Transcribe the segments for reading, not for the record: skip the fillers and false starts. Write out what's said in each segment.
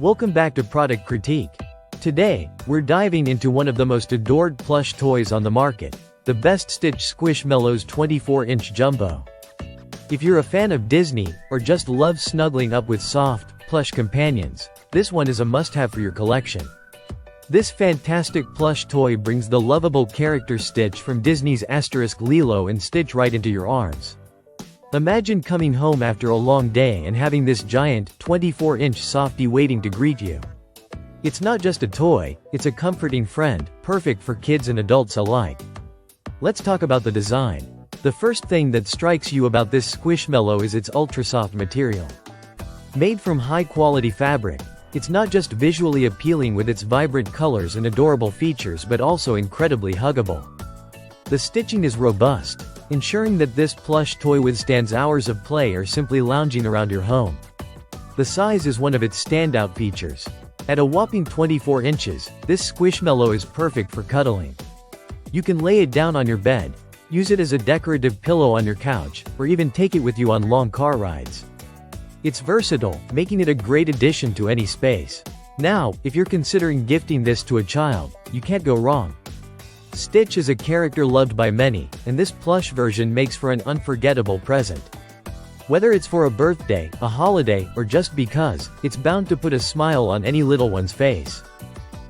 Welcome back to Product Critique. Today, we're diving into one of the most adored plush toys on the market, the best Stitch Squishmallows 24-inch Jumbo. If you're a fan of Disney, or just love snuggling up with soft, plush companions, this one is a must-have for your collection. This fantastic plush toy brings the lovable character Stitch from Disney's Lilo and Stitch right into your arms. Imagine coming home after a long day and having this giant, 24-inch softie waiting to greet you. It's not just a toy, it's a comforting friend, perfect for kids and adults alike. Let's talk about the design. The first thing that strikes you about this Squishmallow is its ultra-soft material. Made from high-quality fabric, it's not just visually appealing with its vibrant colors and adorable features but also incredibly huggable. The stitching is robust, ensuring that this plush toy withstands hours of play or simply lounging around your home. The size is one of its standout features. At a whopping 24 inches, this Squishmallow is perfect for cuddling. You can lay it down on your bed, use it as a decorative pillow on your couch, or even take it with you on long car rides. It's versatile, making it a great addition to any space. Now, if you're considering gifting this to a child, you can't go wrong. Stitch is a character loved by many, and this plush version makes for an unforgettable present. Whether it's for a birthday, a holiday, or just because, it's bound to put a smile on any little one's face.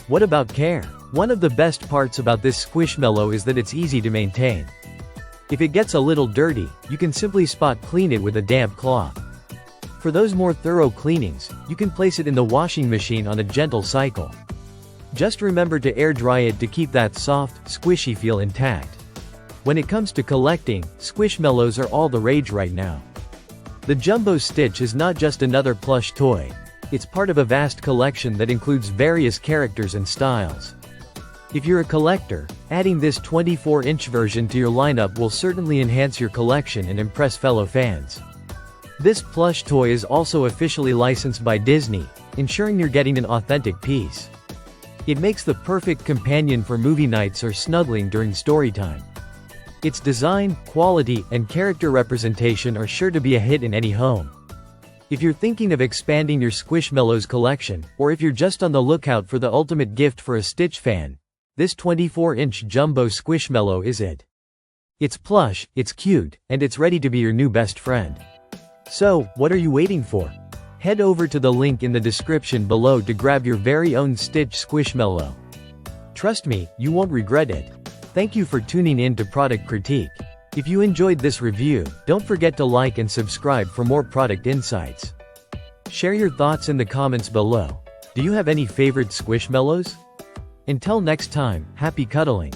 What about care? One of the best parts about this Squishmallow is that it's easy to maintain. If it gets a little dirty, you can simply spot clean it with a damp cloth. For those more thorough cleanings, you can place it in the washing machine on a gentle cycle. Just remember to air dry it to keep that soft, squishy feel intact. When it comes to collecting, Squishmallows are all the rage right now. The Jumbo Stitch is not just another plush toy. It's part of a vast collection that includes various characters and styles. If you're a collector, adding this 24-inch version to your lineup will certainly enhance your collection and impress fellow fans. This plush toy is also officially licensed by Disney, ensuring you're getting an authentic piece. It makes the perfect companion for movie nights or snuggling during story time. Its design, quality, and character representation are sure to be a hit in any home. If you're thinking of expanding your Squishmallows collection, or if you're just on the lookout for the ultimate gift for a Stitch fan, this 24-inch Jumbo Squishmallow is it. It's plush, it's cute, and it's ready to be your new best friend. So, what are you waiting for? Head over to the link in the description below to grab your very own Stitch Squishmallow. Trust me, you won't regret it. Thank you for tuning in to Product Critique. If you enjoyed this review, don't forget to like and subscribe for more product insights. Share your thoughts in the comments below. Do you have any favorite Squishmallows? Until next time, happy cuddling.